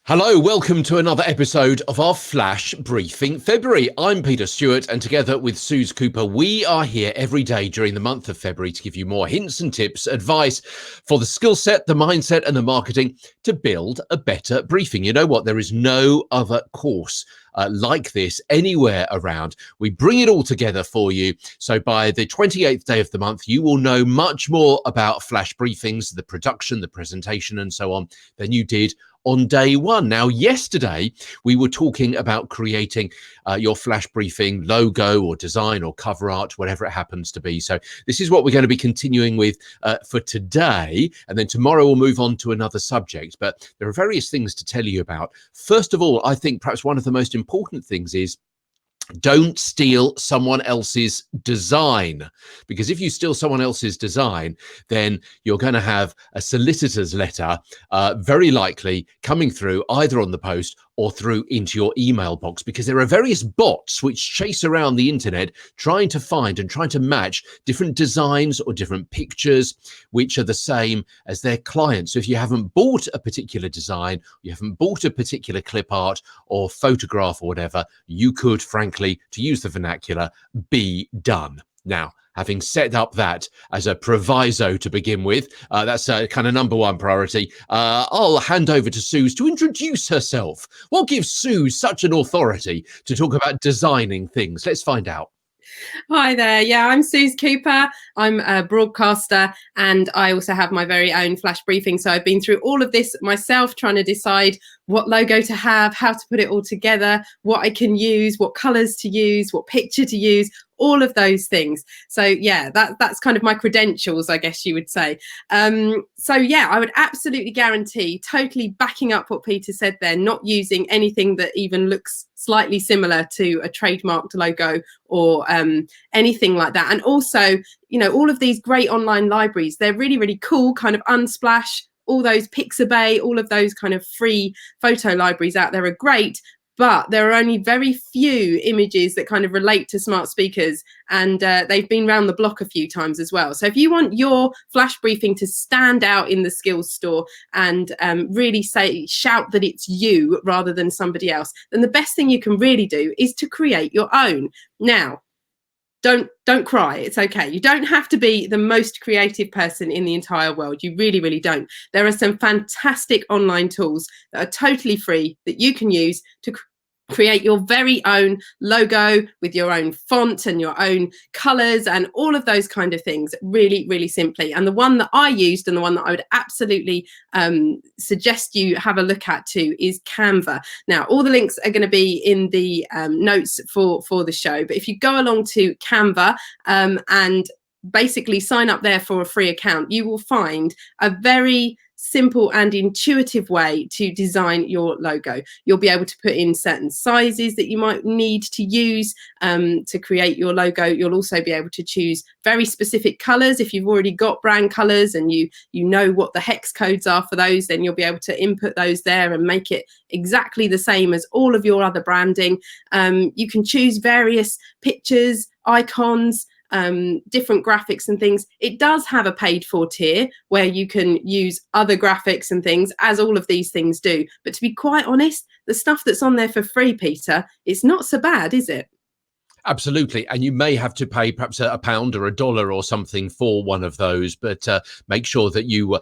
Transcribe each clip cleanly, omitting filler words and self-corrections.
Hello, welcome to another episode of our Flash Briefing February. I'm Peter Stewart, and together with Suze Cooper, we are here every day during the month of February to give you more hints and tips, advice for the skill set, the mindset, and the marketing to build a better briefing. You know what? There is no other course like this anywhere around. We bring it all together for you. So by the 28th day of the month, you will know much more about flash briefings, the production, the presentation, and so on than you did on day one. Now, yesterday, we were talking about creating your flash briefing logo or design or cover art, whatever it happens to be. So this is what we're going to be continuing with for today. And then tomorrow we'll move on to another subject. But there are various things to tell you about. First of all, I think perhaps one of the most important things is don't steal someone else's design, because if you steal someone else's design, then you're going to have a solicitor's letter very likely coming through either on the post or through into your email box, because there are various bots which chase around the internet trying to find and trying to match different designs or different pictures which are the same as their clients. So if you haven't bought a particular design, you haven't bought a particular clip art or photograph or whatever, you could, frankly, to use the vernacular, be done. Now, having set up that as a proviso to begin with, that's kind of number one priority. I'll hand over to Suze to introduce herself. What gives Suze such an authority to talk about designing things? Let's find out. Hi there. Yeah, I'm Suze Cooper. I'm a broadcaster and I also have my very own flash briefing. So I've been through all of this myself, trying to decide what logo to have, how to put it all together, what I can use, what colors to use, what picture to use, all of those things. So yeah, that's kind of my credentials, I guess you would say. So yeah, I would absolutely guarantee, totally backing up what Peter said there, not using anything that even looks slightly similar to a trademarked logo or anything like that. And also, you know, all of these great online libraries, they're really, really cool, kind of Unsplash, all those Pixabay, all of those kind of free photo libraries out there are great, but there are only very few images that kind of relate to smart speakers, and they've been around the block a few times as well. So if you want your flash briefing to stand out in the skills store and really shout that it's you rather than somebody else, then the best thing you can really do is to create your own. Now, don't cry. It's okay. You don't have to be the most creative person in the entire world. You really, really don't. There are some fantastic online tools that are totally free that you can use to create your very own logo with your own font and your own colors and all of those kind of things really, really simply. And the one that I used and the one that I would absolutely suggest you have a look at too is Canva. Now, all the links are going to be in the notes for the show. But if you go along to Canva and basically sign up there for a free account, you will find a very simple and intuitive way to design your logo. You'll be able to put in certain sizes that you might need to use to create your logo. You'll also be able to choose very specific colors. If you've already got brand colors and you know what the hex codes are for those, then you'll be able to input those there and make it exactly the same as all of your other branding. You can choose various pictures, icons, different graphics and things. It does have a paid for tier where you can use other graphics and things, as all of these things do. But to be quite honest, the stuff that's on there for free, Peter, it's not so bad, is it? Absolutely. And you may have to pay perhaps a pound or $1 or something for one of those, but make sure that you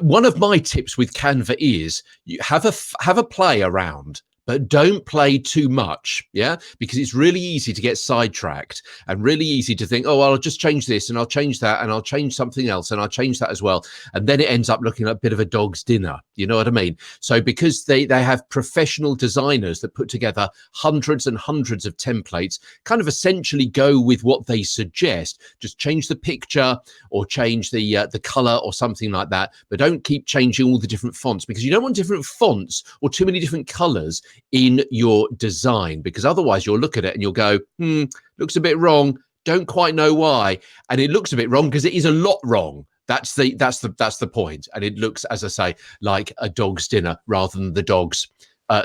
one of my tips with Canva is you have a play around, but don't play too much, yeah? Because it's really easy to get sidetracked and really easy to think, oh, well, I'll just change this and I'll change that and I'll change something else and I'll change that as well. And then it ends up looking like a bit of a dog's dinner. You know what I mean? So because they have professional designers that put together hundreds and hundreds of templates, kind of essentially go with what they suggest. Just change the picture or change the color or something like that. But don't keep changing all the different fonts, because you don't want different fonts or too many different colors in your design, because otherwise you'll look at it and you'll go, looks a bit wrong, don't quite know why. And it looks a bit wrong because it is a lot wrong. That's the point. And it looks, as I say, like a dog's dinner rather than the dog's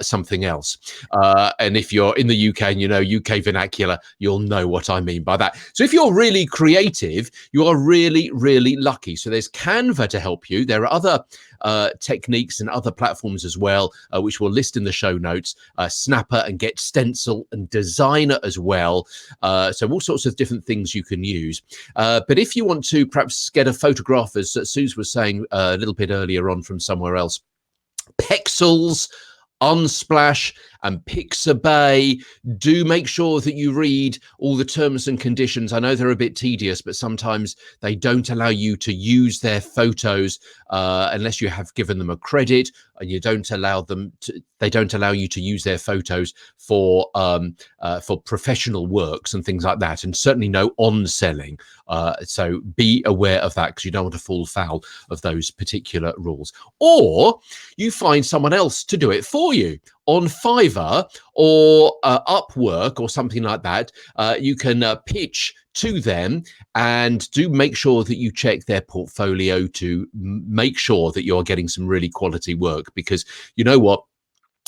something else. And if you're in the UK and you know UK vernacular, you'll know what I mean by that. So if you're really creative, you are really, really lucky. So there's Canva to help you. There are other techniques and other platforms as well, which we'll list in the show notes. Snapper and Get Stencil and Designer as well. So all sorts of different things you can use. But if you want to perhaps get a photograph, as Suze was saying a little bit earlier on from somewhere else, Pexels, Unsplash and Pixabay, do make sure that you read all the terms and conditions. I know they're a bit tedious, but sometimes they don't allow you to use their photos unless you have given them a credit, and you don't allow them to. They don't allow you to use their photos for professional works and things like that, and certainly no on-selling. So be aware of that, because you don't want to fall foul of those particular rules. Or you find someone else to do it for you on Fiverr or Upwork or something like that. You can pitch to them, and do make sure that you check their portfolio to make sure that you're getting some really quality work, because you know what?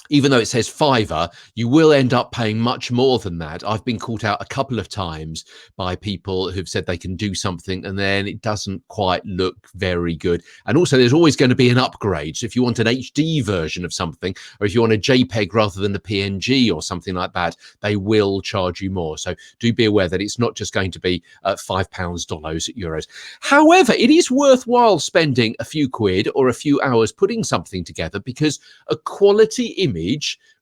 Even though it says Fiverr, you will end up paying much more than that. I've been caught out a couple of times by people who've said they can do something and then it doesn't quite look very good. And also there's always going to be an upgrade. So if you want an HD version of something, or if you want a JPEG rather than a PNG or something like that, they will charge you more. So do be aware that it's not just going to be £5, dollars, euros. However, it is worthwhile spending a few quid or a few hours putting something together, because a quality image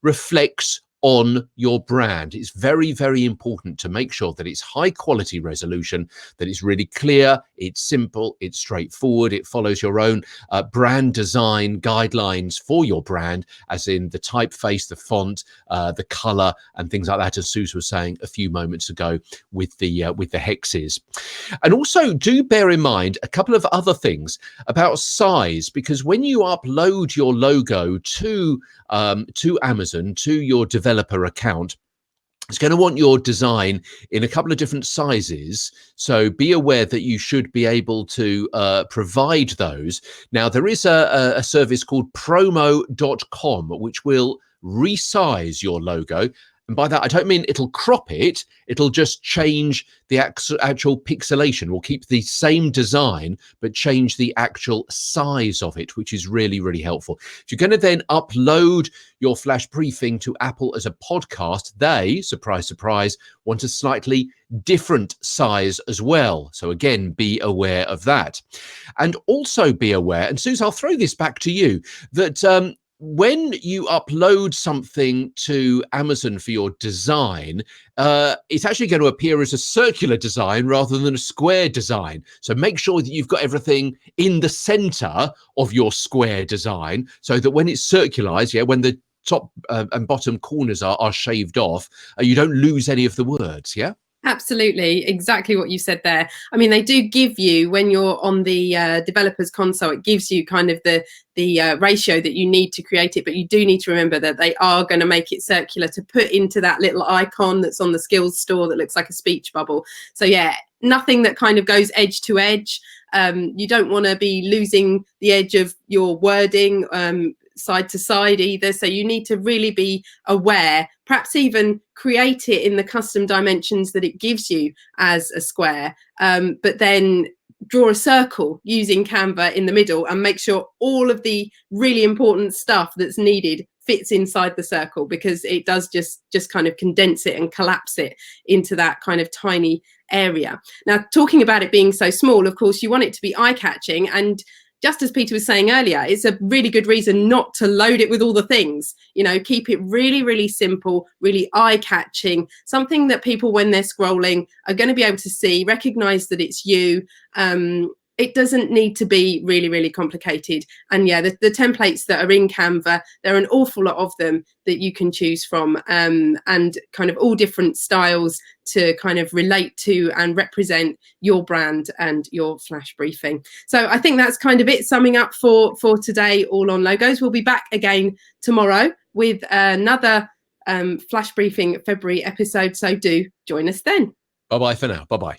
reflects on your brand. It's very, very important to make sure that it's high quality resolution, that it's really clear, it's simple, it's straightforward, it follows your own brand design guidelines for your brand, as in the typeface, the font, the color, and things like that, as Suze was saying a few moments ago with the hexes. And also do bear in mind a couple of other things about size, because when you upload your logo to Amazon, to your developer account, it's going to want your design in a couple of different sizes. So be aware that you should be able to provide those. Now, there is a service called promo.com, which will resize your logo. And by that, I don't mean it'll crop it. It'll just change the actual pixelation. We'll keep the same design, but change the actual size of it, which is really, really helpful. If you're going to then upload your flash briefing to Apple as a podcast, they, surprise, surprise, want a slightly different size as well. So again, be aware of that. And also be aware, and Suze, I'll throw this back to you, that when you upload something to Amazon for your design, it's actually going to appear as a circular design rather than a square design. So make sure that you've got everything in the center of your square design, so that when it's circularized, when the top and bottom corners are shaved off, you don't lose any of the words. Absolutely, exactly what you said there. I mean, they do give you, when you're on the developers console, it gives you kind of the ratio that you need to create it, but you do need to remember that they are going to make it circular to put into that little icon that's on the skills store that looks like a speech bubble. So yeah, nothing that kind of goes edge to edge. You don't want to be losing the edge of your wording side to side either. So you need to really be aware, perhaps even create it in the custom dimensions that it gives you as a square, but then draw a circle using Canva in the middle and make sure all of the really important stuff that's needed fits inside the circle, because it does just kind of condense it and collapse it into that kind of tiny area. Now, talking about it being so small, of course, you want it to be eye-catching, and just as Peter was saying earlier, it's a really good reason not to load it with all the things. You know, keep it really, really simple, really eye-catching, something that people, when they're scrolling, are going to be able to see, recognize that it's you. It doesn't need to be really, really complicated. And yeah, the templates that are in Canva, there are an awful lot of them that you can choose from, and kind of all different styles to kind of relate to and represent your brand and your flash briefing. So I think that's kind of it, summing up for today, all on logos. We'll be back again tomorrow with another flash briefing February episode. So do join us then. Bye-bye for now. Bye-bye.